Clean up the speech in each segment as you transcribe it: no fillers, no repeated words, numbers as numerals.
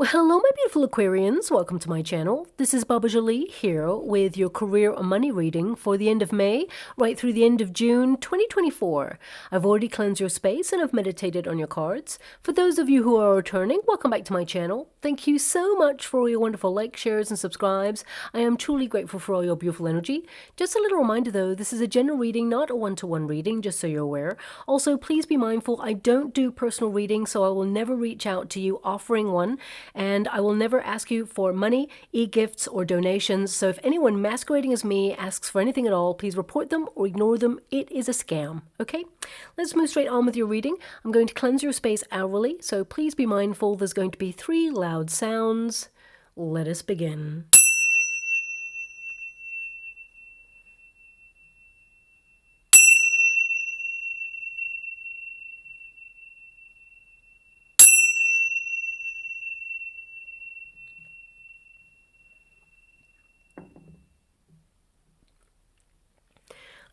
Well, hello, my beautiful Aquarians. Welcome to my channel. This is Baba Jolie here with your career or money reading for the end of May, right through the end of June 2024. I've already cleansed your space and I've meditated on your cards. For those of you who are returning, welcome back to my channel. Thank you so much for all your wonderful likes, shares, and subscribes. I am truly grateful for all your beautiful energy. Just a little reminder though, this is a general reading, not a one-to-one reading, just so you're aware. Also, please be mindful, I don't do personal readings, so I will never reach out to you offering one. And I will never ask you for money, e-gifts, or donations. So if anyone masquerading as me asks for anything at all, please report them or ignore them. It is a scam, okay? Let's move straight on with your reading. I'm going to cleanse your space hourly, so please be mindful. There's going to be 3 loud sounds. Let us begin.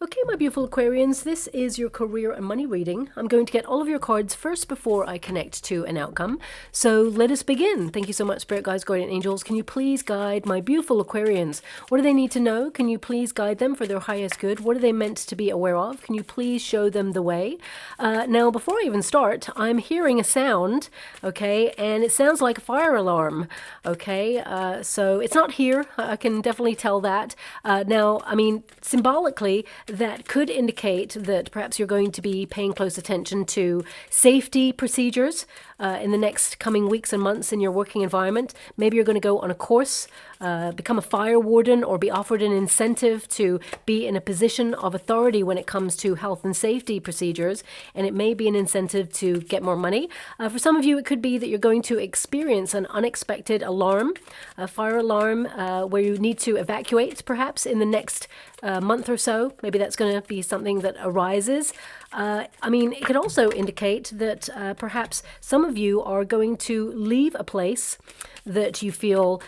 Okay, my beautiful Aquarians, this is your career and money reading. I'm going to get all of your cards first before I connect to an outcome. So let us begin. Thank you so much, Spirit Guides, Guardian Angels. Can you please guide my beautiful Aquarians? What do they need to know? Can you please guide them for their highest good? What are they meant to be aware of? Can you please show them the way? Now, before I even start, I'm hearing a sound, okay, and it sounds like a fire alarm, okay? So it's not here. I can definitely tell that. Now, I mean, symbolically, that could indicate that perhaps you're going to be paying close attention to safety procedures in the next coming weeks and months in your working environment. Maybe you're going to go on a course, become a fire warden, or be offered an incentive to be in a position of authority when it comes to health and safety procedures, and it may be an incentive to get more money. For some of you, it could be that you're going to experience an unexpected alarm, a fire alarm, where you need to evacuate perhaps in the next month or so. Maybe that's going to be something that arises. I mean, it could also indicate that perhaps some of you are going to leave a place that you feel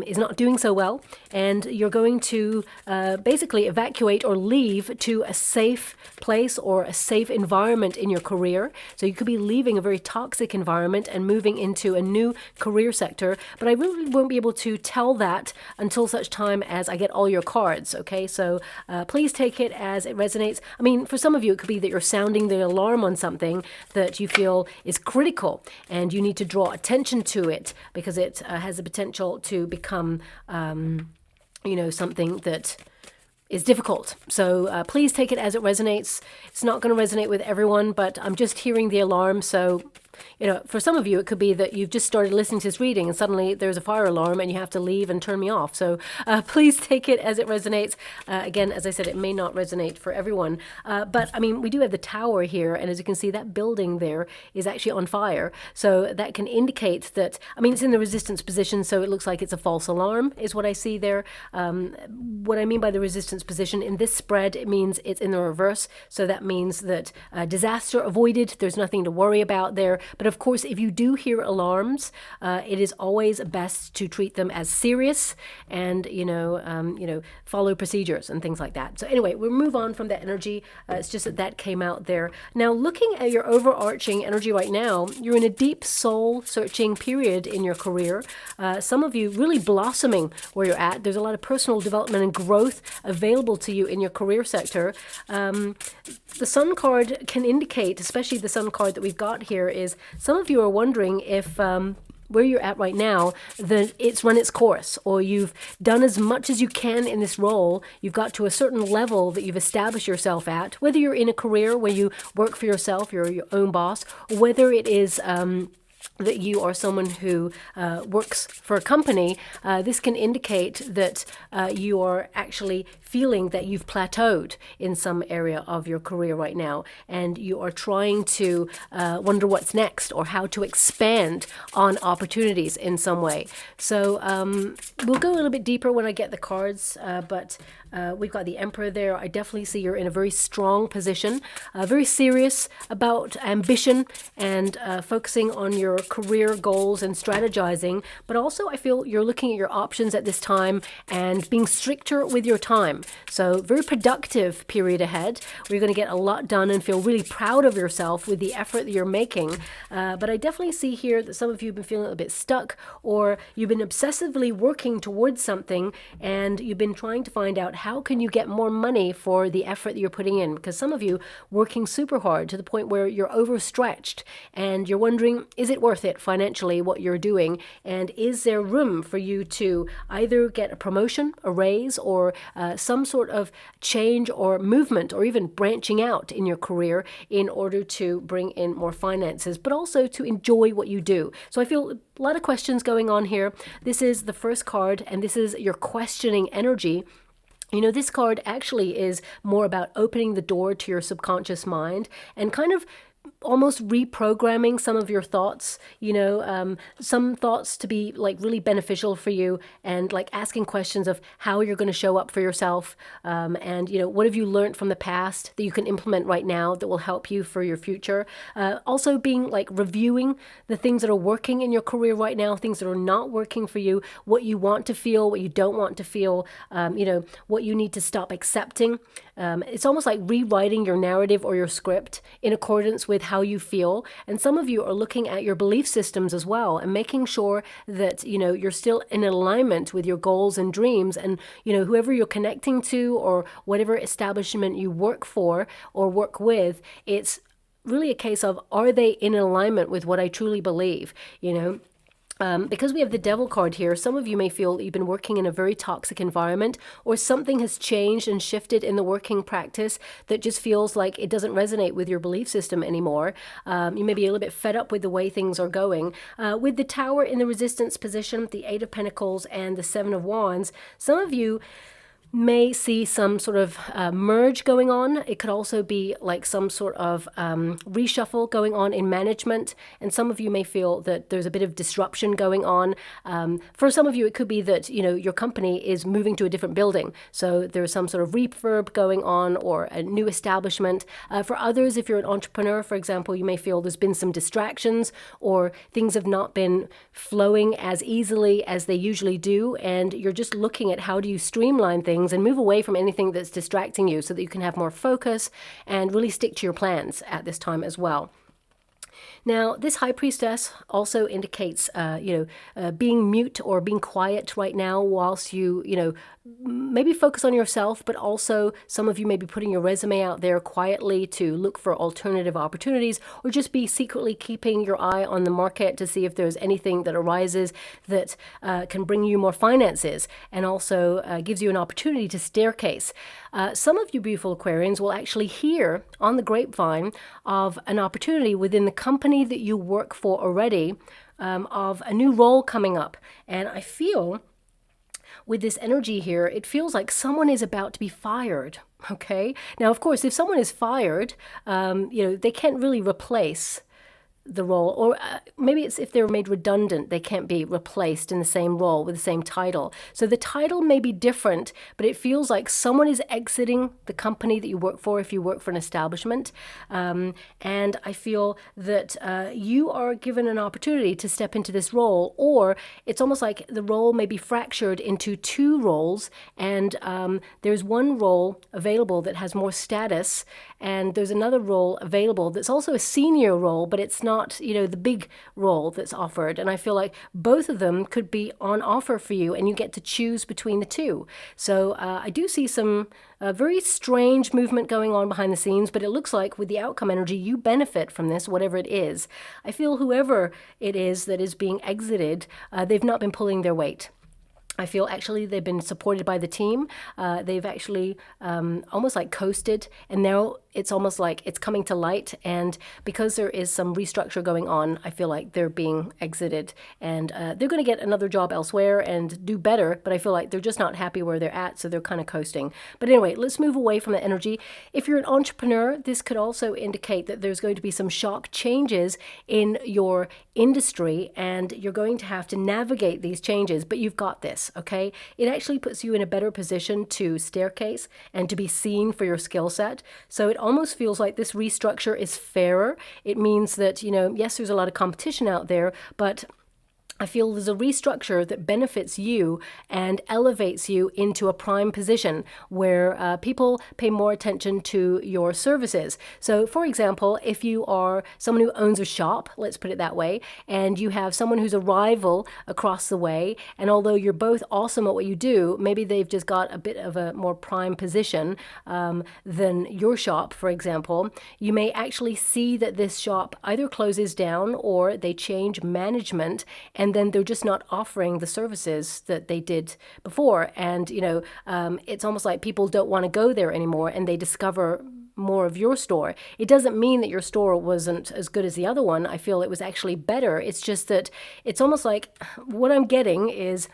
is not doing so well, and you're going to basically evacuate or leave to a safe place or a safe environment in your career. So you could be leaving a very toxic environment and moving into a new career sector, but I really won't be able to tell that until such time as I get all your cards, okay? So please take it as it resonates. I mean, for some of you, it could be that you're sounding the alarm on something that you feel is critical and you need to draw attention to it because it has the potential to become, you know, something that is difficult. So please take it as it resonates. It's not going to resonate with everyone, but I'm just hearing the alarm. So, you know, for some of you, it could be that you've just started listening to this reading and suddenly there's a fire alarm and you have to leave and turn me off. So please take it as it resonates. Again, as I said, it may not resonate for everyone. But I mean, we do have the tower here. And as you can see, that building there is actually on fire. So that can indicate that, I mean, it's in the resistance position. So it looks like it's a false alarm is what I see there. What I mean by the resistance position in this spread, it means it's in the reverse. So that means that disaster avoided. There's nothing to worry about there. But of course, if you do hear alarms, it is always best to treat them as serious and, you know, follow procedures and things like that. So anyway, we'll move on from that energy. It's just that that came out there. Now, looking at your overarching energy right now, you're in a deep soul searching period in your career. Some of you really blossoming where you're at. There's a lot of personal development and growth available to you in your career sector. The Sun card can indicate, especially the Sun card that we've got here, is some of you are wondering if where you're at right now, that it's run its course, or you've done as much as you can in this role. You've got to a certain level that you've established yourself at, whether you're in a career where you work for yourself, you're your own boss, or whether it is that you are someone who works for a company. This can indicate that you are actually feeling that you've plateaued in some area of your career right now, and you are trying to wonder what's next or how to expand on opportunities in some way. So we'll go a little bit deeper when I get the cards, but we've got the Emperor there. I definitely see you're in a very strong position, very serious about ambition and focusing on your your career goals and strategizing, but also I feel you're looking at your options at this time and being stricter with your time. So very productive period ahead, where you're going to get a lot done and feel really proud of yourself with the effort that you're making. But I definitely see here that some of you have been feeling a bit stuck, or you've been obsessively working towards something and you've been trying to find out how can you get more money for the effort that you're putting in, because some of you working super hard to the point where you're overstretched and you're wondering, is it worth it financially what you're doing, and is there room for you to either get a promotion, a raise, or some sort of change or movement, or even branching out in your career in order to bring in more finances, but also to enjoy what you do. So I feel a lot of questions going on here. This is the first card, and this is your questioning energy. You know, this card actually is more about opening the door to your subconscious mind and kind of almost reprogramming some of your thoughts, you know, some thoughts to be like really beneficial for you, and like asking questions of how you're going to show up for yourself, and, you know, what have you learned from the past that you can implement right now that will help you for your future. Also being like reviewing the things that are working in your career right now, things that are not working for you, what you want to feel, what you don't want to feel, you know, what you need to stop accepting. It's almost like rewriting your narrative or your script in accordance with how you feel. And some of you are looking at your belief systems as well and making sure that, you know, you're still in alignment with your goals and dreams. And, you know, whoever you're connecting to or whatever establishment you work for or work with, it's really a case of, are they in alignment with what I truly believe, you know? Because we have the Devil card here, some of you may feel that you've been working in a very toxic environment, or something has changed and shifted in the working practice that just feels like it doesn't resonate with your belief system anymore. You may be a little bit fed up with the way things are going. With the Tower in the resistance position, the Eight of Pentacles and the Seven of Wands, some of you may see some sort of merge going on. It could also be like some sort of reshuffle going on in management, and some of you may feel that there's a bit of disruption going on. For some of you, it could be that, you know, your company is moving to a different building, so there's some sort of refurb going on or a new establishment. For others, if you're an entrepreneur, for example, you may feel there's been some distractions, or things have not been flowing as easily as they usually do, and you're just looking at how do you streamline things and move away from anything that's distracting you so that you can have more focus and really stick to your plans at this time as well. Now, this High Priestess also indicates, being mute or being quiet right now whilst you maybe focus on yourself, but also some of you may be putting your resume out there quietly to look for alternative opportunities, or just be secretly keeping your eye on the market to see if there's anything that arises that can bring you more finances, and also gives you an opportunity to staircase. Some of you beautiful Aquarians will actually hear on the grapevine of an opportunity within the company that you work for already, of a new role coming up. And I feel with this energy here, it feels like someone is about to be fired. Okay. Now, of course, if someone is fired, they can't really replace the role, or maybe it's if they're made redundant, they can't be replaced in the same role with the same title. So the title may be different, but it feels like someone is exiting the company that you work for if you work for an establishment. And I feel that you are given an opportunity to step into this role, or it's almost like the role may be fractured into two roles, and there's one role available that has more status, and there's another role available that's also a senior role, but it's not, the big role that's offered. And I feel like both of them could be on offer for you, and you get to choose between the two. So I do see some very strange movement going on behind the scenes, but it looks like with the outcome energy, you benefit from this, whatever it is. I feel whoever it is that is being exited, they've not been pulling their weight. I feel actually they've been supported by the team. They've actually almost like coasted, and now it's almost like it's coming to light. And because there is some restructure going on, I feel like they're being exited, and they're going to get another job elsewhere and do better. But I feel like they're just not happy where they're at, so they're kind of coasting. But anyway, let's move away from the energy. If you're an entrepreneur, this could also indicate that there's going to be some shock changes in your industry, and you're going to have to navigate these changes, but you've got this. ranks, okay? It actually puts you in a better position to staircase and to be seen for your skill set. So it almost feels like this restructure is fairer. It means that, you know, yes, there's a lot of competition out there, but I feel there's a restructure that benefits you and elevates you into a prime position where people pay more attention to your services. So, for example, if you are someone who owns a shop, let's put it that way, and you have someone who's a rival across the way, and although you're both awesome at what you do, maybe they've just got a bit of a more prime position than your shop, for example, you may actually see that this shop either closes down or they change management, and then they're just not offering the services that they did before. And, you know, it's almost like people don't want to go there anymore and they discover more of your store. It doesn't mean that your store wasn't as good as the other one. I feel it was actually better. It's just that it's almost like what I'm getting is,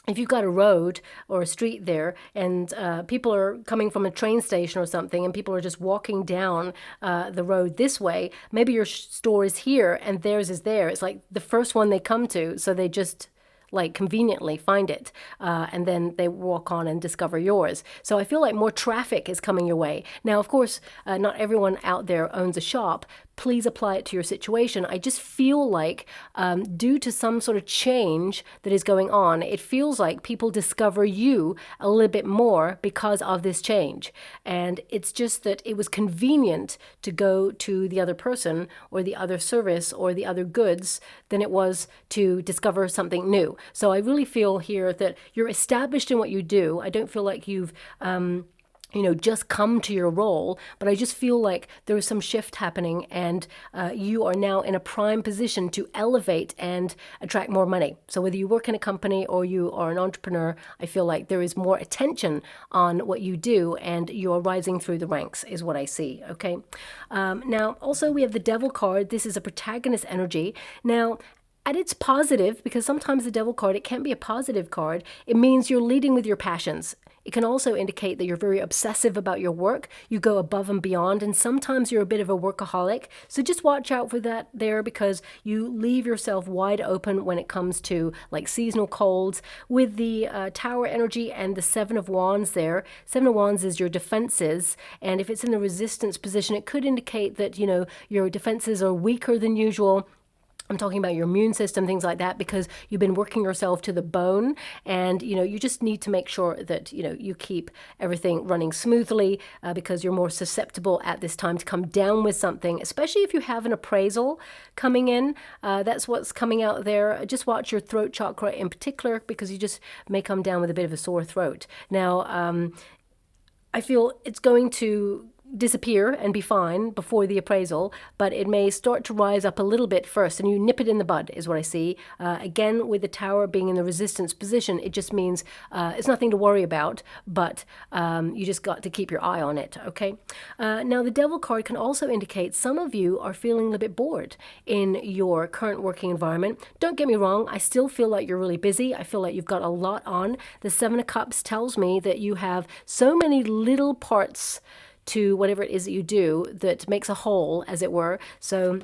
if you've got a road or a street there and people are coming from a train station or something and people are just walking down the road this way, maybe your store is here and theirs is there. It's like the first one they come to, so they just like conveniently find it and then they walk on and discover yours. So I feel like more traffic is coming your way. Now, of course, not everyone out there owns a shop. Please apply it to your situation. I just feel like due to some sort of change that is going on, it feels like people discover you a little bit more because of this change. And it's just that it was convenient to go to the other person or the other service or the other goods than it was to discover something new. So I really feel here that you're established in what you do. I don't feel like you've you know, just come to your role, but I just feel like there is some shift happening and you are now in a prime position to elevate and attract more money. So whether you work in a company or you are an entrepreneur, I feel like there is more attention on what you do and you are rising through the ranks is what I see, okay? Now, also we have the Devil card. This is a protagonist energy. Now, and it's positive because sometimes the Devil card, it can be a positive card. It means you're leading with your passions. It can also indicate that you're very obsessive about your work. You go above and beyond, and sometimes you're a bit of a workaholic. So just watch out for that there because you leave yourself wide open when it comes to like seasonal colds. With the Tower energy and the Seven of Wands there, Seven of Wands is your defenses, and if it's in the resistance position, it could indicate that, you know, your defenses are weaker than usual. I'm talking about your immune system, things like that, because you've been working yourself to the bone and, you know, you just need to make sure that, you know, you keep everything running smoothly because you're more susceptible at this time to come down with something, especially if you have an appraisal coming in. That's what's coming out there. Just watch your throat chakra in particular because you just may come down with a bit of a sore throat. Now, I feel it's going to disappear and be fine before the appraisal, but it may start to rise up a little bit first and you nip it in the bud is what I see. Again, with the Tower being in the resistance position, it just means it's nothing to worry about, but you just got to keep your eye on it, okay? Now, the Devil card can also indicate some of you are feeling a bit bored in your current working environment. Don't get me wrong, I still feel like you're really busy. I feel like you've got a lot on. The Seven of Cups tells me that you have so many little parts to whatever it is that you do that makes a whole, as it were. So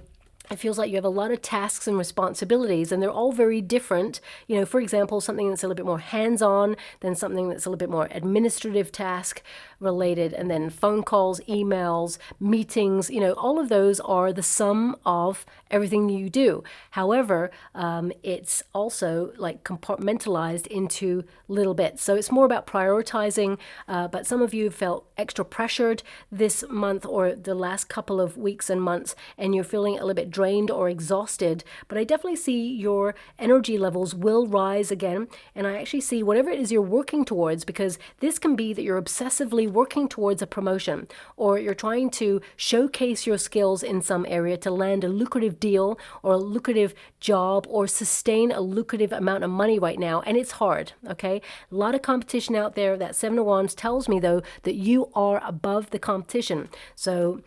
it feels like you have a lot of tasks and responsibilities and they're all very different. You know, for example, something that's a little bit more hands-on than something that's a little bit more administrative task related, and then phone calls, emails, meetings, you know, all of those are the sum of everything you do. However, it's also like compartmentalized into little bits. So it's more about prioritizing, but some of you felt extra pressured this month or the last couple of weeks and months, and you're feeling a little bit drained or exhausted. But I definitely see your energy levels will rise again, and I actually see whatever it is you're working towards, because this can be that you're obsessively working towards a promotion, or you're trying to showcase your skills in some area to land a lucrative deal or a lucrative job or sustain a lucrative amount of money right now, and it's hard, okay? A lot of competition out there. That Seven of Wands tells me, though, that you are above the competition. So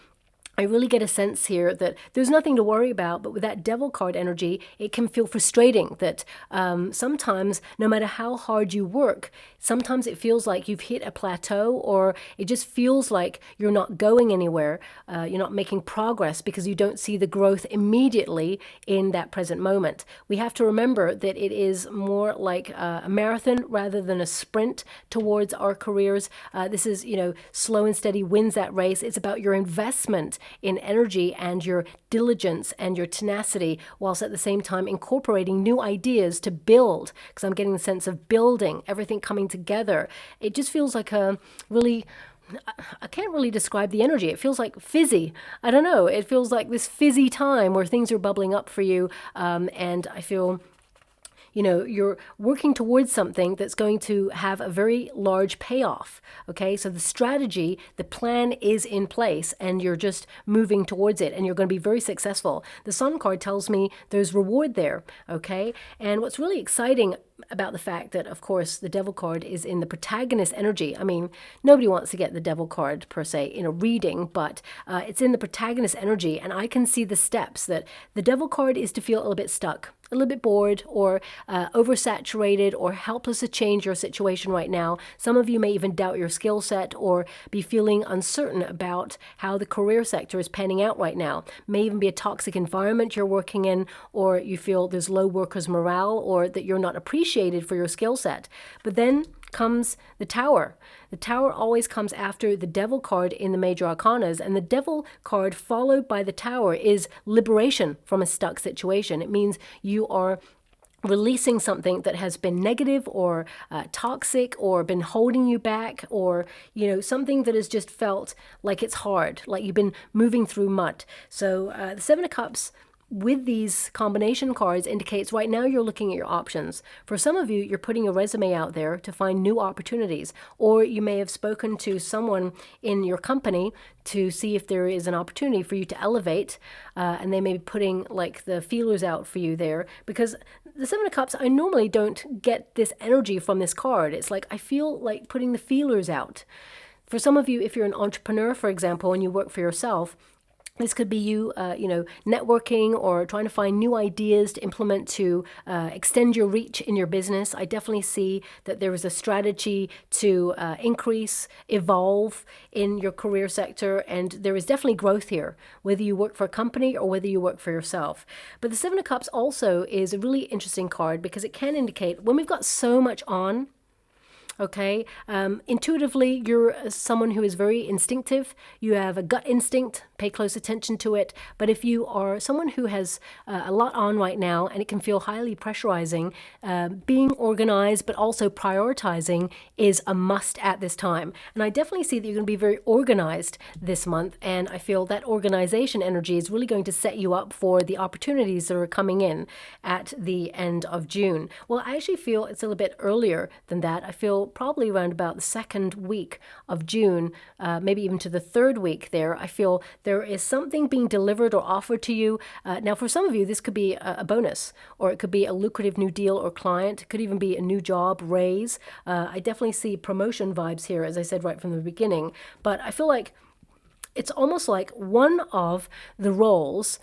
I really get a sense here that there's nothing to worry about, but with that Devil card energy, it can feel frustrating that sometimes, no matter how hard you work, sometimes it feels like you've hit a plateau, or it just feels like you're not going anywhere, you're not making progress because you don't see the growth immediately in that present moment. We have to remember that it is more like a marathon rather than a sprint towards our careers. This is, slow and steady wins that race. It's about your investment in energy and your diligence and your tenacity, whilst at the same time incorporating new ideas to build, because I'm getting the sense of building, everything coming together. It just feels like a really, I can't really describe the energy. It feels like fizzy. I don't know. It feels like this fizzy time where things are bubbling up for you. And I feel you're working towards something that's going to have a very large payoff. Okay, so the strategy, the plan is in place, and you're just moving towards it, and you're going to be very successful. The Sun card tells me there's reward there. Okay, and what's really exciting about the fact that, of course, the Devil card is in the protagonist energy. I mean, nobody wants to get the Devil card per se in a reading, but it's in the protagonist energy, and I can see the steps that the Devil card is to feel a little bit stuck, a little bit bored, or oversaturated, or helpless to change your situation right now. Some of you may even doubt your skill set, or be feeling uncertain about how the career sector is panning out right now. May even be a toxic environment you're working in, or you feel there's low workers' morale, or that you're not appreciated for your skill set. But then comes the Tower. The Tower always comes after the Devil card in the major arcanas, and the Devil card followed by the Tower is liberation from a stuck situation. It means you are releasing something that has been negative, or toxic, or been holding you back, or something that has just felt like it's hard, like you've been moving through mud. So the Seven of Cups with these combination cards indicates right now you're looking at your options. For some of you, you're putting a resume out there to find new opportunities, or you may have spoken to someone in your company to see if there is an opportunity for you to elevate, and they may be putting like the feelers out for you there, because the Seven of Cups, I normally don't get this energy from this card. It's like I feel like putting the feelers out. For some of you, if you're an entrepreneur, for example, and you work for yourself, this could be you, networking, or trying to find new ideas to implement to extend your reach in your business. I definitely see that there is a strategy to increase, evolve in your career sector, and there is definitely growth here, whether you work for a company or whether you work for yourself. But the Seven of Cups also is a really interesting card, because it can indicate when we've got so much on. Okay, intuitively, you're someone who is very instinctive. You have a gut instinct, pay close attention to it. But if you are someone who has a lot on right now, and it can feel highly pressurizing, being organized but also prioritizing is a must at this time. And I definitely see that you're going to be very organized this month, and I feel that organization energy is really going to set you up for the opportunities that are coming in at the end of June. Well, I actually feel it's a little bit earlier than that. I feel probably around about the second week of June, maybe even to the third week there. I feel there is something being delivered or offered to you. Now, for some of you, this could be a bonus, or it could be a lucrative new deal or client. It could even be a new job raise. I definitely see promotion vibes here, as I said right from the beginning. But I feel like it's almost like one of the roles,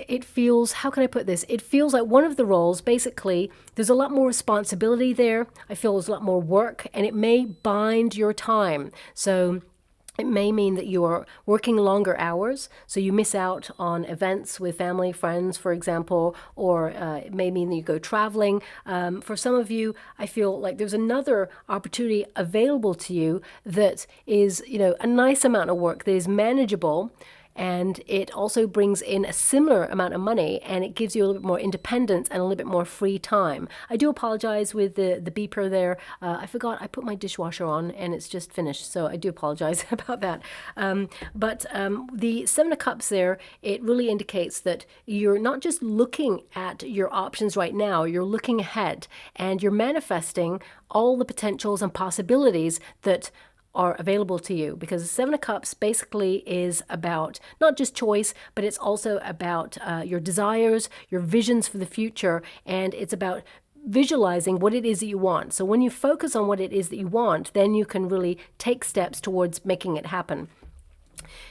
it feels, how can I put this? It feels like one of the roles, basically, there's a lot more responsibility there. I feel there's a lot more work, and it may bind your time. So it may mean that you are working longer hours, so you miss out on events with family, friends, for example, or it may mean that you go traveling. For some of you, I feel like there's another opportunity available to you that is, a nice amount of work that is manageable, and it also brings in a similar amount of money, and it gives you a little bit more independence and a little bit more free time. I do apologize with the beeper there. I forgot I put my dishwasher on, and it's just finished, so I do apologize about that. But the Seven of Cups there, it really indicates that you're not just looking at your options right now, you're looking ahead, and you're manifesting all the potentials and possibilities that are available to you, because the Seven of Cups basically is about not just choice, but it's also about your desires, your visions for the future, and it's about visualizing what it is that you want. So when you focus on what it is that you want, then you can really take steps towards making it happen.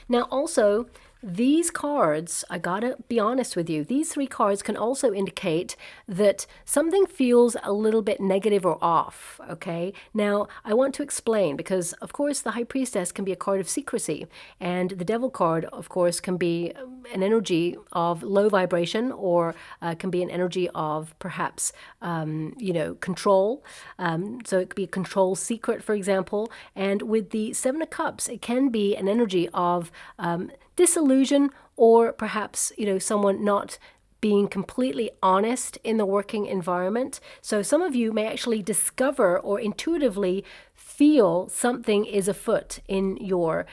Now also, these cards, I gotta be honest with you, these three cards can also indicate that something feels a little bit negative or off, okay? Now, I want to explain because, of course, the High Priestess can be a card of secrecy, and the Devil card, of course, can be an energy of low vibration, or can be an energy of perhaps, control. So it could be a control secret, for example. And with the Seven of Cups, it can be an energy of disillusion, or perhaps, someone not being completely honest in the working environment. So some of you may actually discover or intuitively feel something is afoot in your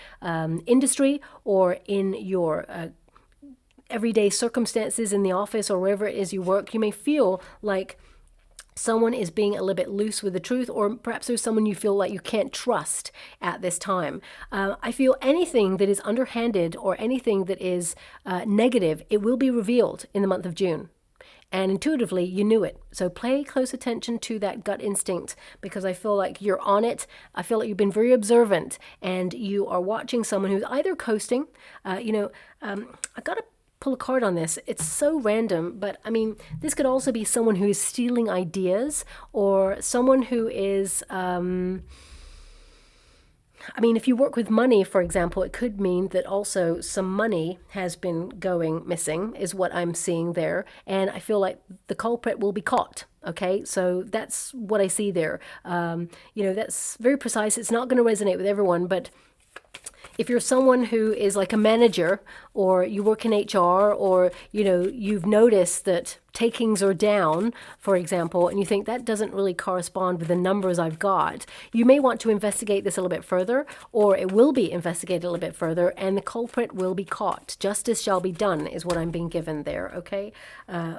industry, or in your everyday circumstances in the office, or wherever it is you work. You may feel like someone is being a little bit loose with the truth, or perhaps there's someone you feel like you can't trust at this time. I feel anything that is underhanded or anything that is negative, it will be revealed in the month of June. And intuitively, you knew it. So pay close attention to that gut instinct, because I feel like you're on it. I feel like you've been very observant, and you are watching someone who's either coasting, I got to pull a card on this. It's so random, but I mean, this could also be someone who is stealing ideas, or someone who is, if you work with money, for example, it could mean that also some money has been going missing, is what I'm seeing there. And I feel like the culprit will be caught. Okay, so that's what I see there. That's very precise. It's not going to resonate with everyone, but if you're someone who is like a manager, or you work in HR, or, you've noticed that takings are down, for example, and you think that doesn't really correspond with the numbers I've got, you may want to investigate this a little bit further, or it will be investigated a little bit further, and the culprit will be caught. Justice shall be done is what I'm being given there, okay?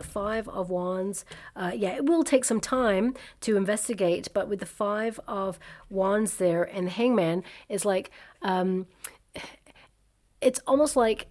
Five of Wands. It will take some time to investigate, but with the Five of Wands there and the Hangman, is like, it's almost like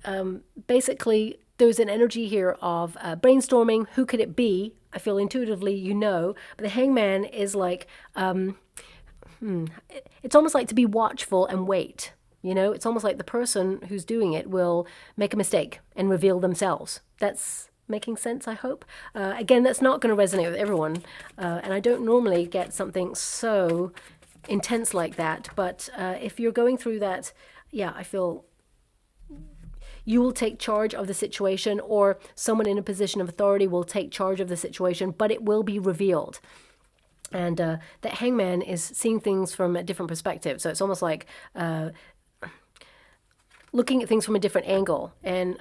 basically there's an energy here of brainstorming. Who could it be? I feel intuitively, but the Hangman is like, it's almost like to be watchful and wait. It's almost like the person who's doing it will make a mistake and reveal themselves. That's making sense, I hope. Again, that's not going to resonate with everyone. And I don't normally get something so intense like that. But if you're going through that, I feel you will take charge of the situation, or someone in a position of authority will take charge of the situation, but it will be revealed. And that Hangman is seeing things from a different perspective. So it's almost like looking at things from a different angle. And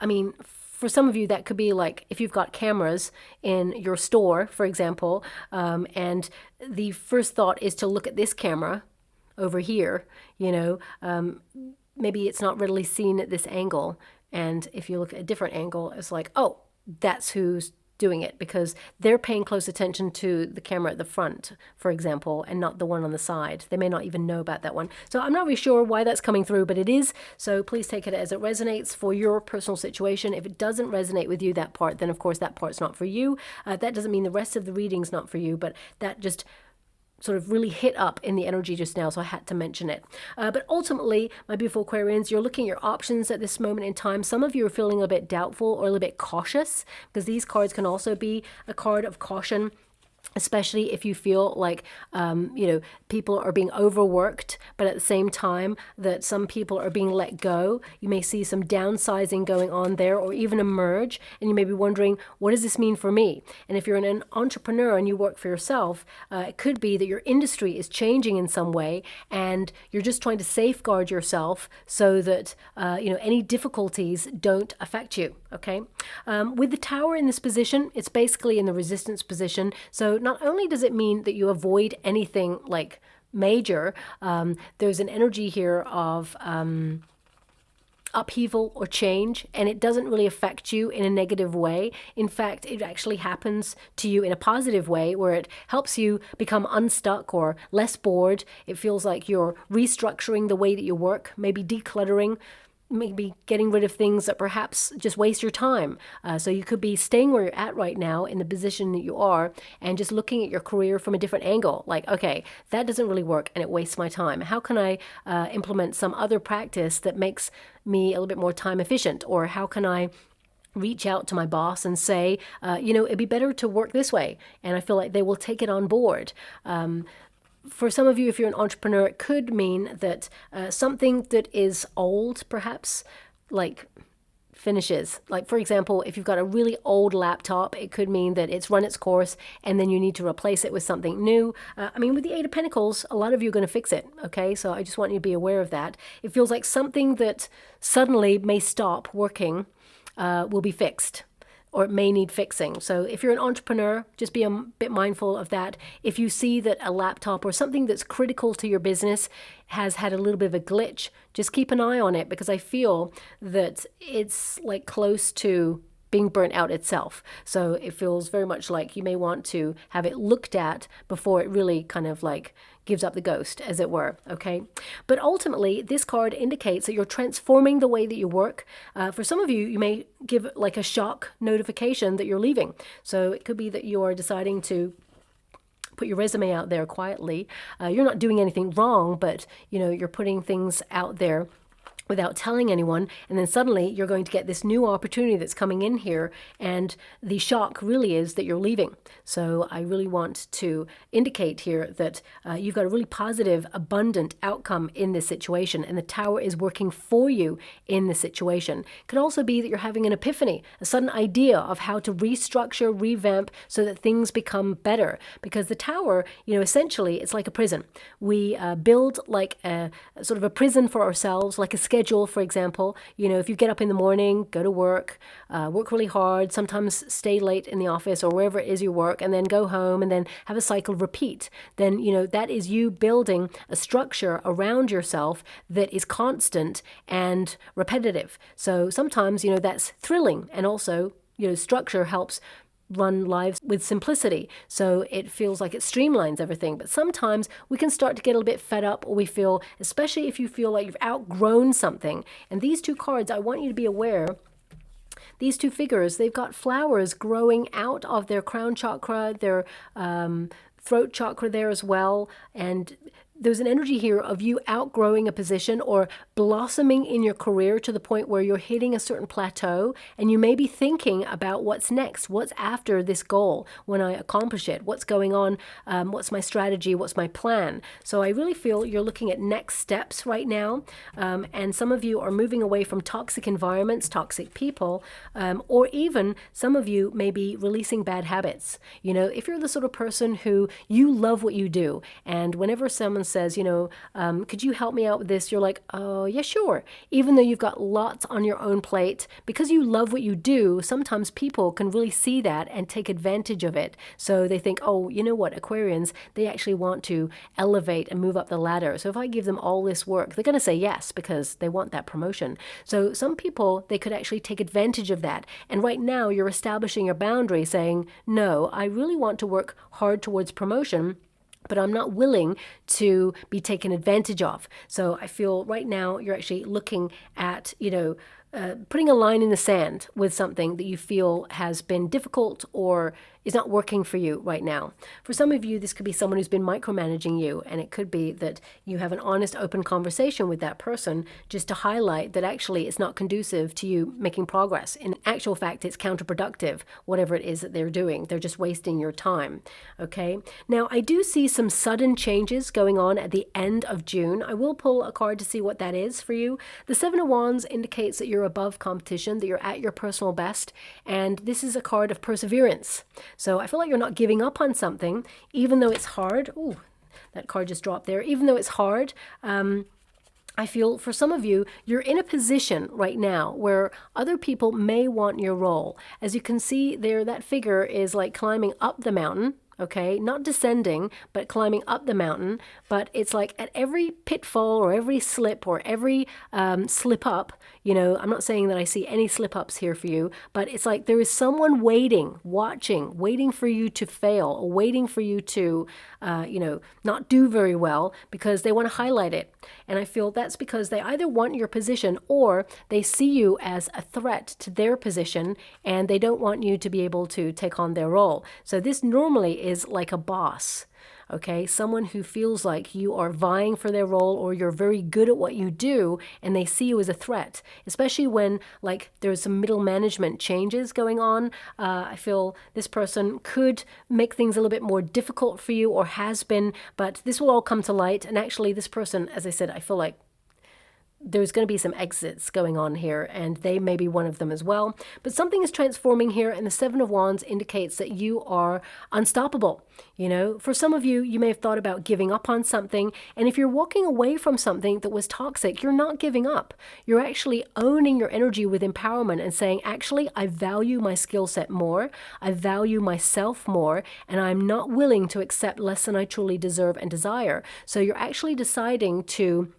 I mean, for some of you, that could be like if you've got cameras in your store, for example, and the first thought is to look at this camera over here, maybe it's not readily seen at this angle. And if you look at a different angle, it's like, oh, that's who's doing it, because they're paying close attention to the camera at the front, for example, and not the one on the side. They may not even know about that one. So I'm not really sure why that's coming through, but it is. So please take it as it resonates for your personal situation. If it doesn't resonate with you, that part, then of course that part's not for you. That doesn't mean the rest of the reading's not for you, but that just sort of really hit up in the energy just now, so I had to mention it. But ultimately, my beautiful Aquarians, you're looking at your options at this moment in time. Some of you are feeling a bit doubtful or a little bit cautious, because these cards can also be a card of caution, especially if you feel like, people are being overworked, but at the same time that some people are being let go. You may see some downsizing going on there, or even a merge, and you may be wondering, what does this mean for me? And if you're an entrepreneur and you work for yourself, it could be that your industry is changing in some way, and you're just trying to safeguard yourself so that, any difficulties don't affect you, okay? With the Tower in this position, it's basically in the resistance position, so not only does it mean that you avoid anything like major, there's an energy here of upheaval or change, and it doesn't really affect you in a negative way. In fact, it actually happens to you in a positive way, where it helps you become unstuck or less bored. It feels like you're restructuring the way that you work, maybe decluttering, maybe getting rid of things that perhaps just waste your time. So you could be staying where you're at right now in the position that you are and just looking at your career from a different angle. Like, okay, that doesn't really work and it wastes my time. How can I implement some other practice that makes me a little bit more time efficient? Or how can I reach out to my boss and say, it'd be better to work this way. And I feel like they will take it on board. For some of you, if you're an entrepreneur, it could mean that something that is old, perhaps, like finishes. Like, for example, if you've got a really old laptop, it could mean that it's run its course and then you need to replace it with something new. With the Eight of Pentacles, a lot of you are going to fix it, okay? So I just want you to be aware of that. It feels like something that suddenly may stop working will be fixed, or it may need fixing. So if you're an entrepreneur, just be a bit mindful of that. If you see that a laptop or something that's critical to your business has had a little bit of a glitch, just keep an eye on it, because I feel that it's like close to being burnt out itself. So it feels very much like you may want to have it looked at before it really kind of like gives up the ghost, as it were, okay? But ultimately, this card indicates that you're transforming the way that you work. For some of you, you may give like a shock notification that you're leaving. So it could be that you are deciding to put your resume out there quietly. You're not doing anything wrong, but you're putting things out there without telling anyone, and then suddenly you're going to get this new opportunity that's coming in here, and the shock really is that you're leaving. So I really want to indicate here that you've got a really positive, abundant outcome in this situation, and the Tower is working for you in this situation. It could also be that you're having an epiphany, a sudden idea of how to restructure, revamp, so that things become better. Because the Tower, essentially, it's like a prison. We build like a sort of a prison for ourselves, like a schedule, for example. If you get up in the morning, go to work really hard, sometimes stay late in the office or wherever it is you work, and then go home and then have a cycle repeat, then, that is you building a structure around yourself that is constant and repetitive. So sometimes, that's thrilling, and also, structure helps run lives with simplicity, so it feels like it streamlines everything. But sometimes we can start to get a little bit fed up, or we feel, especially if you feel like you've outgrown something. And these two cards, I want you to be aware, these two figures, they've got flowers growing out of their crown chakra, their throat chakra there as well, and there's an energy here of you outgrowing a position or blossoming in your career to the point where you're hitting a certain plateau, and you may be thinking about what's next, what's after this goal when I accomplish it, what's going on, what's my strategy, what's my plan. So I really feel you're looking at next steps right now, and some of you are moving away from toxic environments, toxic people, or even some of you may be releasing bad habits. If you're the sort of person who you love what you do, and whenever someone says, could you help me out with this? You're like, oh, yeah, sure. Even though you've got lots on your own plate, because you love what you do, sometimes people can really see that and take advantage of it. So they think, oh, you know what, Aquarians, they actually want to elevate and move up the ladder. So if I give them all this work, they're going to say yes, because they want that promotion. So some people, they could actually take advantage of that. And right now you're establishing your boundary saying, no, I really want to work hard towards promotion, but I'm not willing to be taken advantage of. So I feel right now you're actually looking at, putting a line in the sand with something that you feel has been difficult or is not working for you right now. For some of you, this could be someone who's been micromanaging you, and it could be that you have an honest, open conversation with that person just to highlight that actually it's not conducive to you making progress. In actual fact, it's counterproductive, whatever it is that they're doing. They're just wasting your time, okay? Now, I do see some sudden changes going on at the end of June. I will pull a card to see what that is for you. The Seven of Wands indicates that you're above competition, that you're at your personal best, and this is a card of perseverance. So I feel like you're not giving up on something, even though it's hard. Ooh, that card just dropped there. Even though it's hard, I feel for some of you, you're in a position right now where other people may want your role. As you can see there, that figure is like climbing up the mountain, okay? Not descending, but climbing up the mountain. But it's like at every pitfall or every slip or every slip up, you know, I'm not saying that I see any slip ups here for you, but it's like there is someone waiting, watching, waiting for you to fail, or waiting for you to, you know, not do very well, because they want to highlight it. And I feel that's because they either want your position or they see you as a threat to their position, and they don't want you to be able to take on their role. So this normally is like a boss. Okay, someone who feels like you are vying for their role, or you're very good at what you do, and they see you as a threat, especially when like there's some middle management changes going on. I feel this person could make things a little bit more difficult for you, or has been, but this will all come to light. And actually this person, as I said, I feel like there's going to be some exits going on here, and they may be one of them as well. But something is transforming here, and the Seven of Wands indicates that you are unstoppable. You know, for some of you, you may have thought about giving up on something, and if you're walking away from something that was toxic, you're not giving up. You're actually owning your energy with empowerment and saying, actually, I value my skill set more, I value myself more, and I'm not willing to accept less than I truly deserve and desire. So you're actually deciding to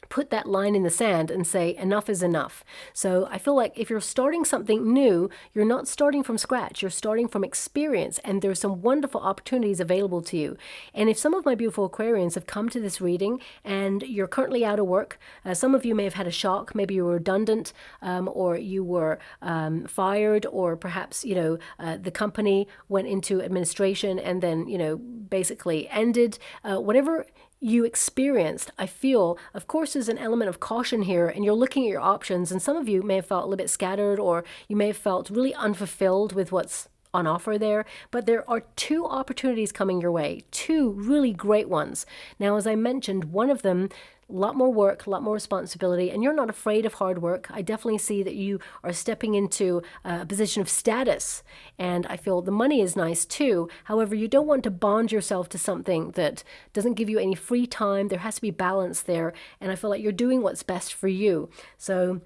put that line in the sand and say enough is enough. So I feel like if you're starting something new, you're not starting from scratch, you're starting from experience, and there's some wonderful opportunities available to you. And if some of my beautiful Aquarians have come to this reading and you're currently out of work, some of you may have had a shock, maybe you were redundant, or you were fired, or perhaps, you know, the company went into administration and then, you know, basically ended, whatever you experienced, I feel, of course, there's an element of caution here, and you're looking at your options, and some of you may have felt a little bit scattered, or you may have felt really unfulfilled with what's on offer there. But there are two opportunities coming your way, two really great ones. Now, as I mentioned, one of them, a lot more work, a lot more responsibility, and you're not afraid of hard work. I definitely see that you are stepping into a position of status, and I feel the money is nice too. However, you don't want to bond yourself to something that doesn't give you any free time. There has to be balance there, and I feel like you're doing what's best for you. So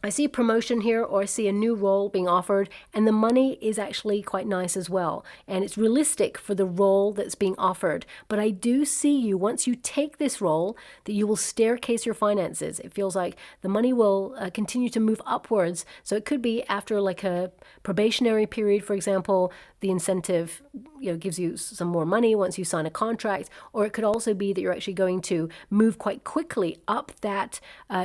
I see promotion here, or I see a new role being offered, and the money is actually quite nice as well. And it's realistic for the role that's being offered. But I do see you, once you take this role, that you will staircase your finances. It feels like the money will continue to move upwards. So it could be after like a probationary period, for example, the incentive, you know, gives you some more money once you sign a contract, or it could also be that you're actually going to move quite quickly up that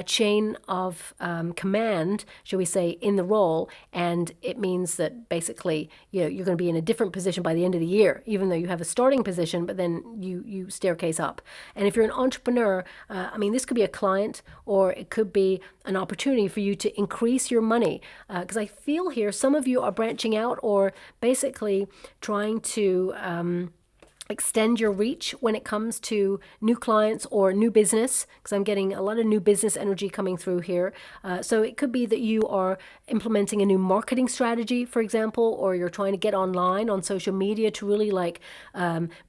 chain of command, shall we say, in the role, and it means that basically, you know, you're going to be in a different position by the end of the year, even though you have a starting position, but then you staircase up. And if you're an entrepreneur, I mean, this could be a client, or it could be an opportunity for you to increase your money, because I feel here some of you are branching out, or basically trying to extend your reach when it comes to new clients or new business, because I'm getting a lot of new business energy coming through here. So it could be that you are implementing a new marketing strategy, for example, or you're trying to get online on social media to really like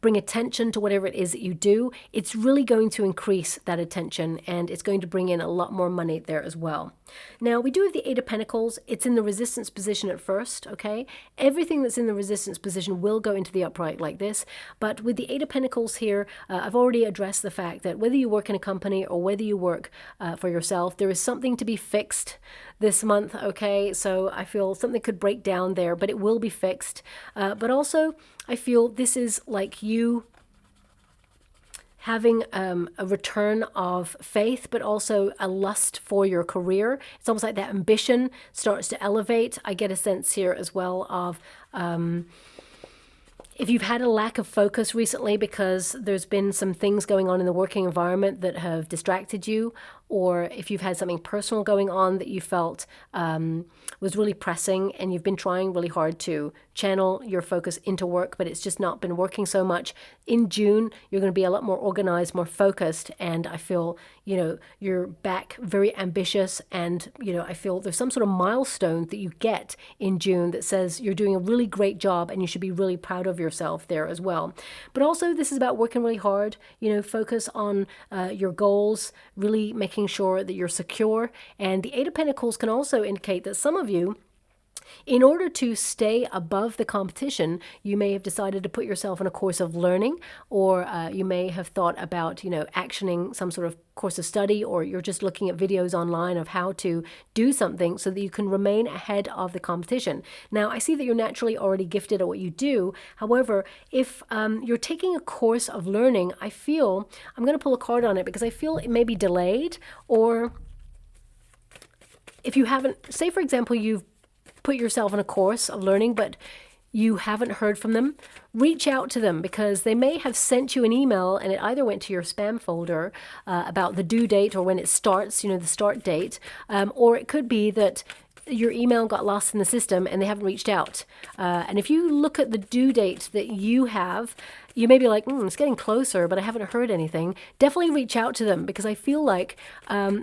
bring attention to whatever it is that you do. It's really going to increase that attention, and it's going to bring in a lot more money there as well. Now, we do have the Eight of Pentacles. It's in the resistance position at first, okay? Everything that's in the resistance position will go into the upright like this, but with the Eight of Pentacles here, I've already addressed the fact that whether you work in a company or whether you work for yourself, there is something to be fixed this month, okay? So I feel something could break down there, but it will be fixed. But also, I feel this is like you having a return of faith, but also a lust for your career. It's almost like that ambition starts to elevate. I get a sense here as well of if you've had a lack of focus recently because there's been some things going on in the working environment that have distracted you, or if you've had something personal going on that you felt was really pressing and you've been trying really hard to channel your focus into work, but it's just not been working so much. In June, you're going to be a lot more organized, more focused, and I feel, you know, you're back very ambitious, and, you know, I feel there's some sort of milestone that you get in June that says you're doing a really great job and you should be really proud of yourself there as well. But also, this is about working really hard, you know, focus on your goals, really making sure that you're secure. And the Eight of Pentacles can also indicate that some of you In order to stay above the competition, you may have decided to put yourself in a course of learning, or you may have thought about, actioning some sort of course of study, or you're just looking at videos online of how to do something so that you can remain ahead of the competition. Now, I see that you're naturally already gifted at what you do. However, if you're taking a course of learning, I feel, I'm going to pull a card on it because I feel it may be delayed, or if you haven't, say for example, you've put yourself in a course of learning, but you haven't heard from them, reach out to them, because they may have sent you an email and it either went to your spam folder about the due date or when it starts, the start date, or it could be that your email got lost in the system and they haven't reached out. And if you look at the due date that you have, you may be like, it's getting closer, but I haven't heard anything. Definitely reach out to them, because I feel like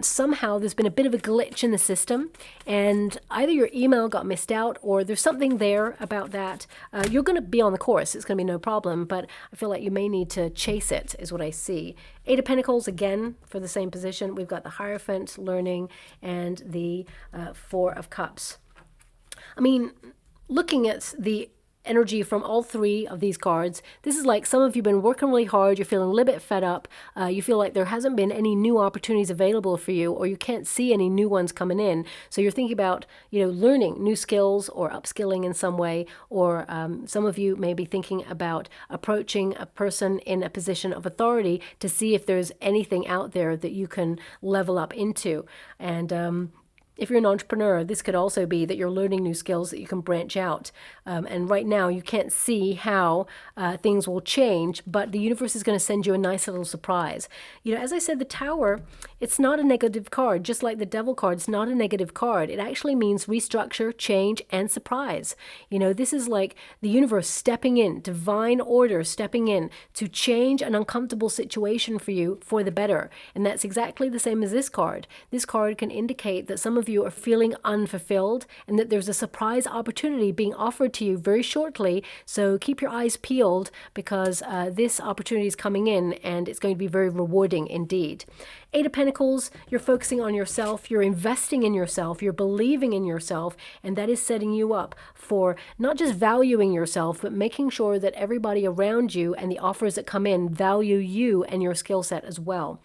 somehow there's been a bit of a glitch in the system, and either your email got missed out or there's something there about that. You're going to be on the course. It's going to be no problem, but I feel like you may need to chase it, is what I see. Eight of Pentacles, again, for the same position. We've got the Hierophant, learning, and the Four of Cups. I mean, looking at the energy from all three of these cards, this is like some of you have been working really hard, you're feeling a little bit fed up, you feel like there hasn't been any new opportunities available for you, or you can't see any new ones coming in, so you're thinking about learning new skills or upskilling in some way, or some of you may be thinking about approaching a person in a position of authority to see if there's anything out there that you can level up into. And if you're an entrepreneur, this could also be that you're learning new skills that you can branch out. And right now, you can't see how things will change, but the universe is going to send you a nice little surprise. As I said, the Tower, it's not a negative card. Just like the Devil card, it's not a negative card. It actually means restructure, change, and surprise. This is like the universe stepping in, divine order stepping in to change an uncomfortable situation for you for the better. And that's exactly the same as this card. This card can indicate that some of you are feeling unfulfilled and that there's a surprise opportunity being offered to you very shortly. So keep your eyes peeled, because this opportunity is coming in and it's going to be very rewarding indeed. Eight of Pentacles, you're focusing on yourself, you're investing in yourself, you're believing in yourself, and that is setting you up for not just valuing yourself, but making sure that everybody around you and the offers that come in value you and your skill set as well.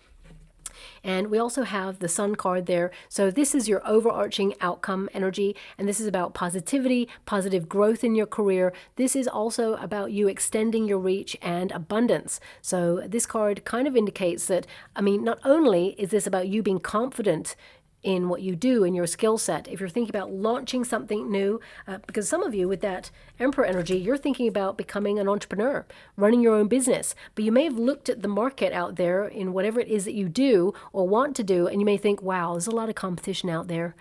And we also have the Sun card there. So this is your overarching outcome energy, and this is about positivity, positive growth in your career. This is also about you extending your reach and abundance. So this card kind of indicates that, not only is this about you being confident in what you do, in your skill set. If you're thinking about launching something new, because some of you with that Emperor energy, you're thinking about becoming an entrepreneur, running your own business, but you may have looked at the market out there in whatever it is that you do or want to do, and you may think, wow, there's a lot of competition out there.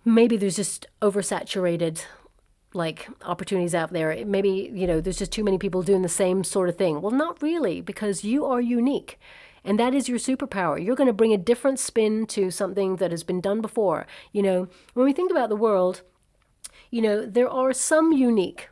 Maybe there's just oversaturated opportunities out there. Maybe, there's just too many people doing the same sort of thing. Well, not really, because you are unique. And that is your superpower. You're going to bring a different spin to something that has been done before. When we think about the world, there are some unique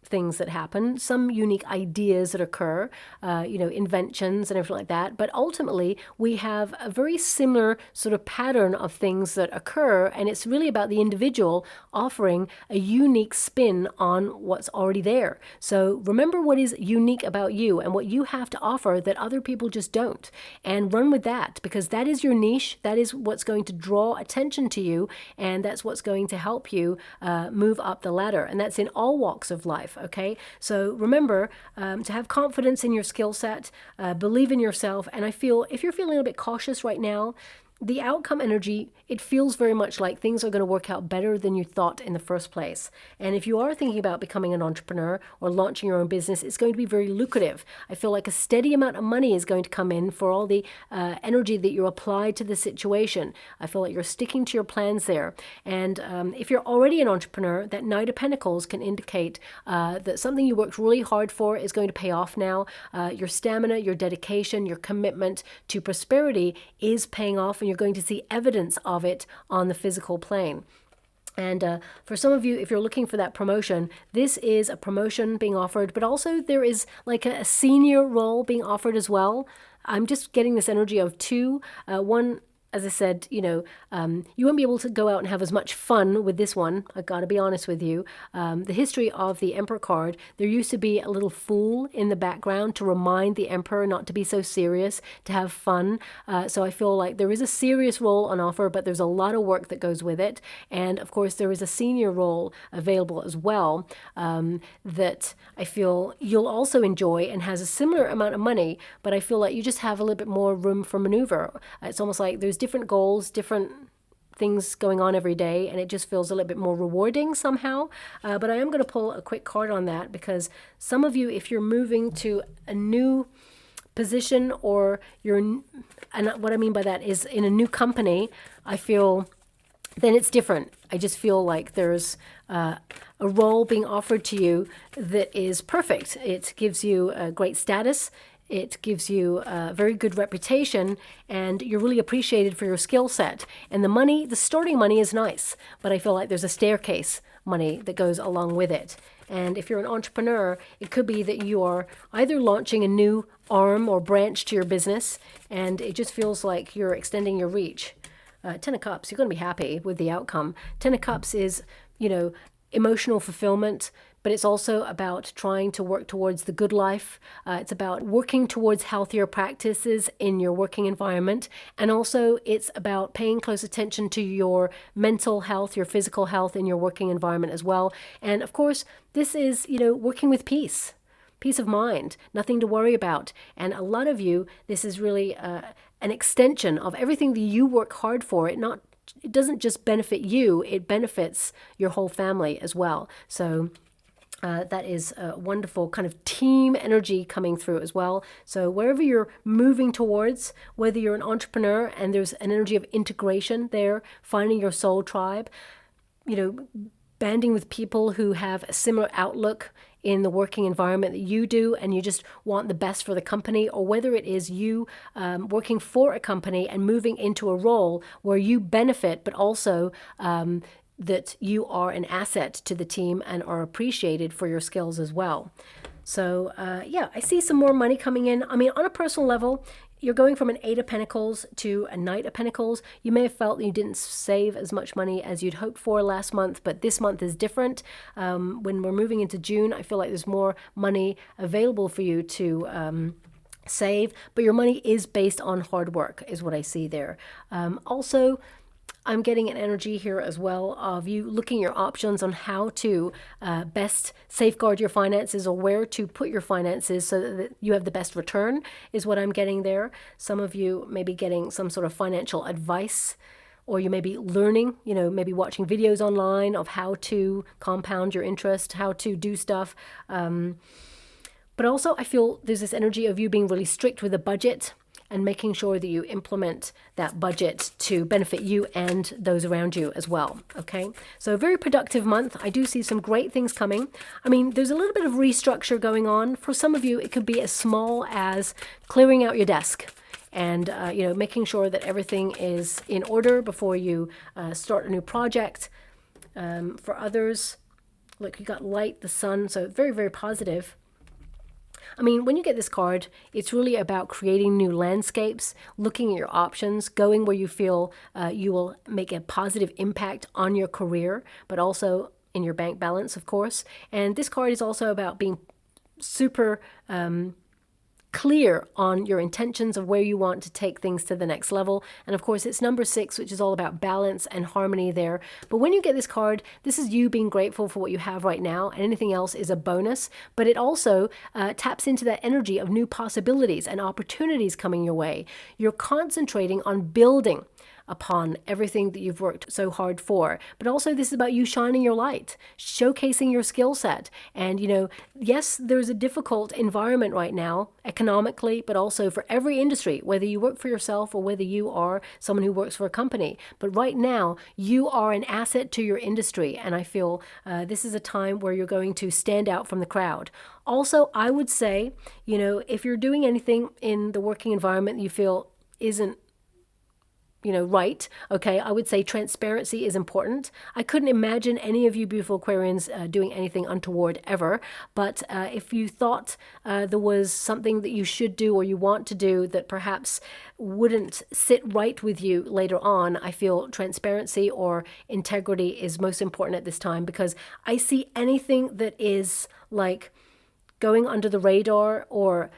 things that happen, some unique ideas that occur, inventions and everything like that. But ultimately, we have a very similar sort of pattern of things that occur, and it's really about the individual offering a unique spin on what's already there. So remember what is unique about you and what you have to offer that other people just don't, and run with that, because that is your niche. That is what's going to draw attention to you, and that's what's going to help you move up the ladder. And that's in all walks of life. Okay, so remember to have confidence in your skill set, believe in yourself, and I feel if you're feeling a bit cautious right now, the outcome energy, it feels very much like things are going to work out better than you thought in the first place. And if you are thinking about becoming an entrepreneur or launching your own business, it's going to be very lucrative. I feel like a steady amount of money is going to come in for all the energy that you apply to the situation. I feel like you're sticking to your plans there. And if you're already an entrepreneur, that Knight of Pentacles can indicate that something you worked really hard for is going to pay off now. Your stamina, your dedication, your commitment to prosperity is paying off, and you're going to see evidence of it on the physical plane. And for some of you, if you're looking for that promotion, this is a promotion being offered, but also there is like a senior role being offered as well. I'm just getting this energy of two, one as I said, you won't be able to go out and have as much fun with this one. I gotta be honest with you. The history of the Emperor card, there used to be a little fool in the background to remind the Emperor not to be so serious, to have fun. So I feel like there is a serious role on offer, but there's a lot of work that goes with it. And of course, there is a senior role available as well, that I feel you'll also enjoy and has a similar amount of money, but I feel like you just have a little bit more room for maneuver. It's almost like there's different goals, different things going on every day, and it just feels a little bit more rewarding somehow. But I am going to pull a quick card on that, because some of you, if you're moving to a new position, or and what I mean by that is in a new company, I feel then it's different. I just feel like there's a role being offered to you that is perfect. It gives you a great status. It gives you a very good reputation, and you're really appreciated for your skill set. And the money, the starting money is nice, but I feel like there's a staircase money that goes along with it. And if you're an entrepreneur, it could be that you are either launching a new arm or branch to your business, and it just feels like you're extending your reach. Ten of Cups, you're going to be happy with the outcome. Ten of Cups is, emotional fulfillment, but it's also about trying to work towards the good life. It's about working towards healthier practices in your working environment. And also it's about paying close attention to your mental health, your physical health in your working environment as well. And of course, this is, working with peace of mind, nothing to worry about. And a lot of you, this is really an extension of everything that you work hard for. It doesn't just benefit you, it benefits your whole family as well. So that is a wonderful kind of team energy coming through as well. So wherever you're moving towards, whether you're an entrepreneur and there's an energy of integration there, finding your soul tribe, banding with people who have a similar outlook in the working environment that you do, and you just want the best for the company, or whether it is you working for a company and moving into a role where you benefit, but also that you are an asset to the team and are appreciated for your skills as well. So I see some more money coming in. I mean, on a personal level, you're going from an Eight of Pentacles to a Knight of Pentacles. You may have felt that you didn't save as much money as you'd hoped for last month, but this month is different. When we're moving into June, I feel like there's more money available for you to save, but your money is based on hard work, is what I see there. Also, I'm getting an energy here as well of you looking at your options on how to best safeguard your finances, or where to put your finances so that you have the best return, is what I'm getting there. Some of you may be getting some sort of financial advice, or you may be learning, maybe watching videos online of how to compound your interest, how to do stuff. But also I feel there's this energy of you being really strict with a budget, and making sure that you implement that budget to benefit you and those around you as well. Okay, so a very productive month. I do see some great things coming. I mean, there's a little bit of restructure going on. For some of you, it could be as small as clearing out your desk and making sure that everything is in order before you start a new project. For others, look, you got light, the sun, so very, very positive. I mean, when you get this card, it's really about creating new landscapes, looking at your options, going where you feel you will make a positive impact on your career, but also in your bank balance, of course. And this card is also about being super clear on your intentions of where you want to take things to the next level. And of course, it's number 6, which is all about balance and harmony there. But when you get this card, this is you being grateful for what you have right now, and anything else is a bonus. But it also taps into that energy of new possibilities and opportunities coming your way. You're concentrating on building upon everything that you've worked so hard for. But also this is about you shining your light, showcasing your skill set. And, yes, there's a difficult environment right now, economically, but also for every industry, whether you work for yourself or whether you are someone who works for a company. But right now, you are an asset to your industry. And I feel this is a time where you're going to stand out from the crowd. Also, I would say, if you're doing anything in the working environment that you feel isn't right. Okay, I would say transparency is important. I couldn't imagine any of you beautiful Aquarians doing anything untoward ever. But if you thought there was something that you should do or you want to do that perhaps wouldn't sit right with you later on, I feel transparency or integrity is most important at this time, because I see anything that is like going under the radar or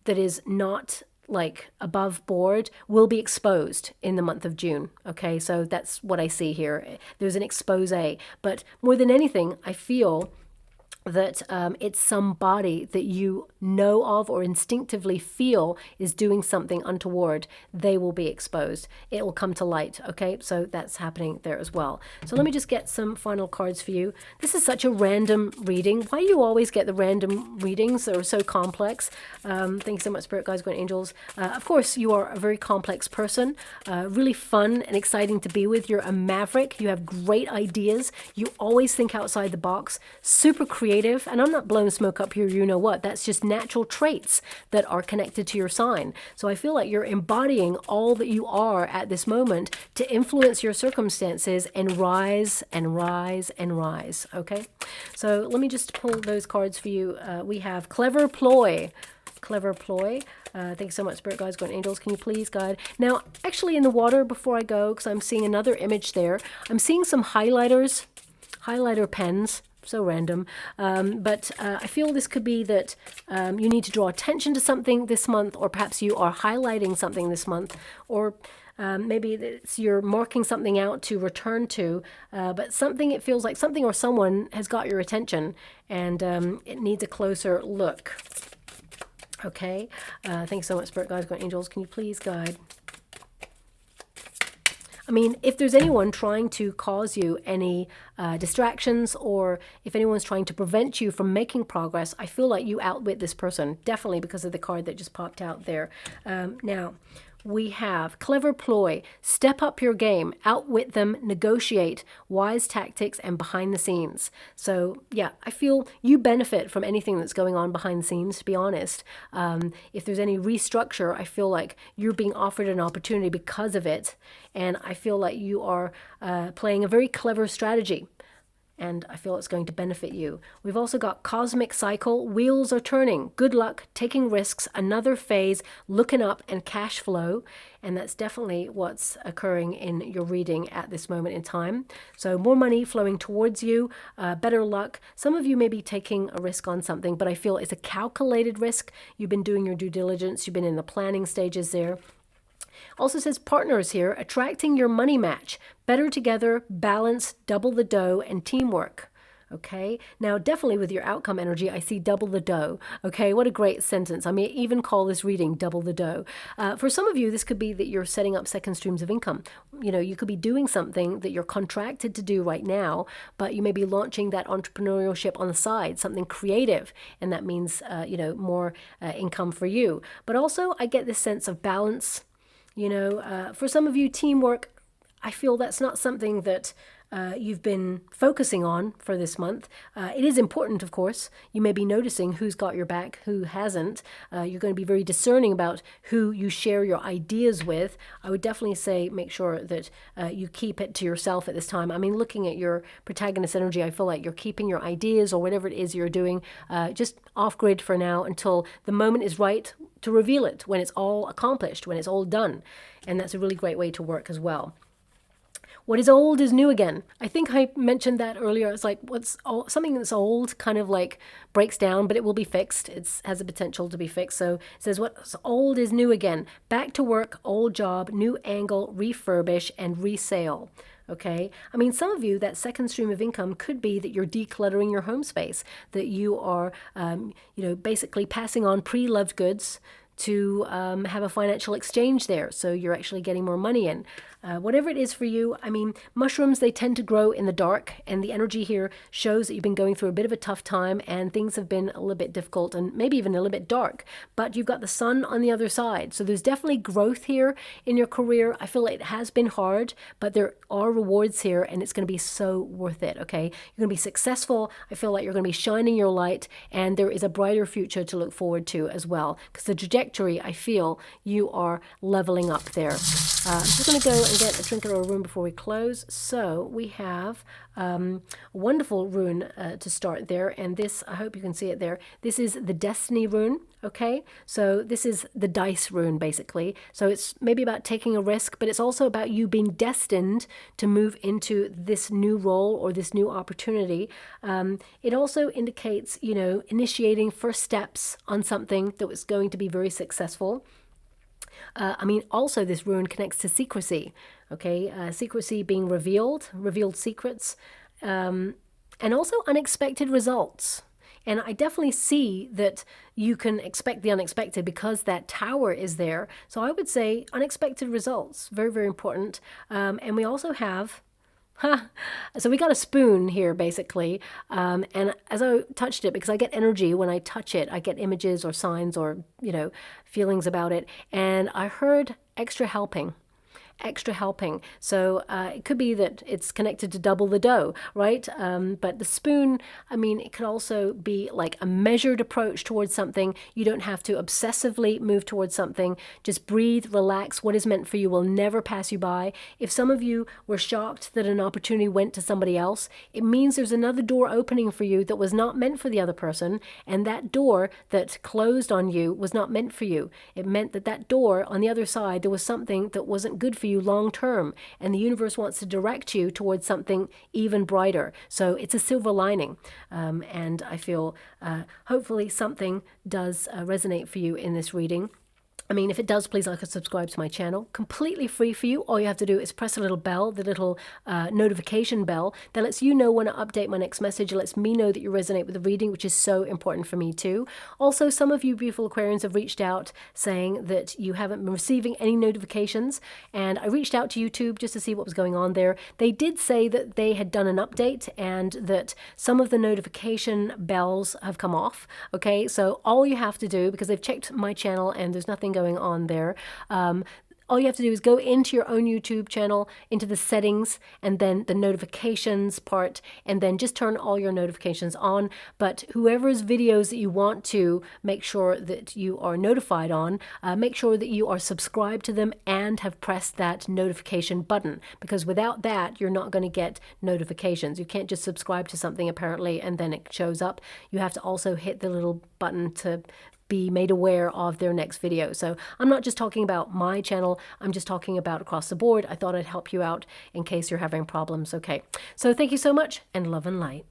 that is not like above board will be exposed in the month of June. Okay, so that's what I see here. There's an expose, but more than anything, I feel that it's somebody that you know of or instinctively feel is doing something untoward. They will be exposed. It will come to light. Okay, so that's happening there as well. So let me just get some final cards for you. This is such a random reading. Why do you always get the random readings that are so complex? Thank you so much, Spirit Guides, Guardian Angels. Of course, you are a very complex person, really fun and exciting to be with. You're a maverick. You have great ideas. You always think outside the box, super creative. And I'm not blowing smoke up here, you know what, that's just natural traits that are connected to your sign. So I feel like you're embodying all that you are at this moment to influence your circumstances and rise and rise and rise. Okay, so let me just pull those cards for you. We have Clever Ploy. Clever Ploy. Thanks so much, Spirit Guides, Guardian Angels. Can you please guide? Now, actually in the water before I go, because I'm seeing another image there, I'm seeing some highlighter pens. So random, but I feel this could be that you need to draw attention to something this month, or perhaps you are highlighting something this month, or maybe it's you're marking something out to return to, but something, it feels like something or someone has got your attention, and it needs a closer look. Okay, thanks so much, Spirit Guides, Guardian Angels. Can you please guide? I mean, if there's anyone trying to cause you any distractions, or if anyone's trying to prevent you from making progress, I feel like you outwit this person, definitely because of the card that just popped out there. Now, we have Clever Ploy, step up your game, outwit them, negotiate, wise tactics, and behind the scenes. So yeah, I feel you benefit from anything that's going on behind the scenes, to be honest. If there's any restructure, I feel like you're being offered an opportunity because of it. And I feel like you are playing a very clever strategy. And I feel it's going to benefit you. We've also got Cosmic Cycle, wheels are turning, good luck, taking risks, another phase, looking up, and cash flow. And that's definitely what's occurring in your reading at this moment in time. So more money flowing towards you, better luck. Some of you may be taking a risk on something, but I feel it's a calculated risk. You've been doing your due diligence. You've been in the planning stages there. Also says partners here, attracting your money match, better together, balance, double the dough, and teamwork. Okay, now definitely with your outcome energy, I see double the dough. Okay, what a great sentence. I may even call this reading double the dough. For some of you, this could be that you're setting up second streams of income. You know, you could be doing something that you're contracted to do right now, but you may be launching that entrepreneurship on the side, something creative, and that means, more income for you. But also, I get this sense of balance. For some of you, teamwork, I feel that's not something that you've been focusing on for this month. It is important, of course. You may be noticing who's got your back, who hasn't. You're going to be very discerning about who you share your ideas with. I would definitely say make sure that you keep it to yourself at this time. I mean, looking at your protagonist energy, I feel like you're keeping your ideas or whatever it is you're doing just off-grid for now until the moment is right to reveal it, when it's all accomplished, when it's all done. And that's a really great way to work as well. What is old is new again. I think I mentioned that earlier. It's like something that's old kind of like breaks down, but it will be fixed. It has the potential to be fixed. So it says what's old is new again. Back to work, old job, new angle, refurbish, and resale. Okay. I mean, some of you, that second stream of income could be that you're decluttering your home space, that you are, basically passing on pre-loved goods to have a financial exchange there. So you're actually getting more money in. Whatever it is for you, I mean, mushrooms, they tend to grow in the dark, and the energy here shows that you've been going through a bit of a tough time and things have been a little bit difficult and maybe even a little bit dark, but you've got the sun on the other side. So there's definitely growth here in your career. I feel like it has been hard, but there are rewards here and it's going to be so worth it, okay? You're going to be successful. I feel like you're going to be shining your light and there is a brighter future to look forward to as well, because the trajectory trajectory, I feel you are leveling up there. I'm just going to go and get a trinket or a rune before we close. So we have a wonderful rune to start there. And this, I hope you can see it there. This is the Destiny rune. Okay, so this is the dice rune basically. So it's maybe about taking a risk, but it's also about you being destined to move into this new role or this new opportunity. It also indicates, you know, initiating first steps on something that was going to be very successful. I mean, also this rune connects to secrecy, okay? Secrecy being revealed secrets, and also unexpected results. And I definitely see that you can expect the unexpected because that tower is there. So I would say unexpected results, very, very important. And we also have, so we got a spoon here basically. And as I touched it, because I get energy when I touch it, I get images or signs or, you know, feelings about it. And I heard extra helping. So it could be that it's connected to double the dough, right? But the spoon, I mean, it could also be like a measured approach towards something. You don't have to obsessively move towards something. Just breathe, relax. What is meant for you will never pass you by. If some of you were shocked that an opportunity went to somebody else, it means there's another door opening for you that was not meant for the other person. And that door that closed on you was not meant for you. It meant that that door on the other side, there was something that wasn't good for you long term, and the universe wants to direct you towards something even brighter. So it's a silver lining, and I feel hopefully something does resonate for you in this reading. I mean, if it does, please like and subscribe to my channel. Completely free for you. All you have to do is press a little bell, the little notification bell that lets you know when I update my next message. It lets me know that you resonate with the reading, which is so important for me too. Also, some of you beautiful Aquarians have reached out saying that you haven't been receiving any notifications, and I reached out to YouTube just to see what was going on there. They did say that they had done an update and that some of the notification bells have come off. Okay, so all you have to do, because they've checked my channel and there's nothing going on there, all you have to do is go into your own YouTube channel, into the settings, and then the notifications part, and then just turn all your notifications on. But whoever's videos that you want to make sure that you are notified on, make sure that you are subscribed to them and have pressed that notification button, because without that, you're not going to get notifications. You can't just subscribe to something apparently and then it shows up. You have to also hit the little button to be made aware of their next video. So I'm not just talking about my channel, I'm just talking about across the board. I thought I'd help you out in case you're having problems. Okay, so thank you so much, and love and light.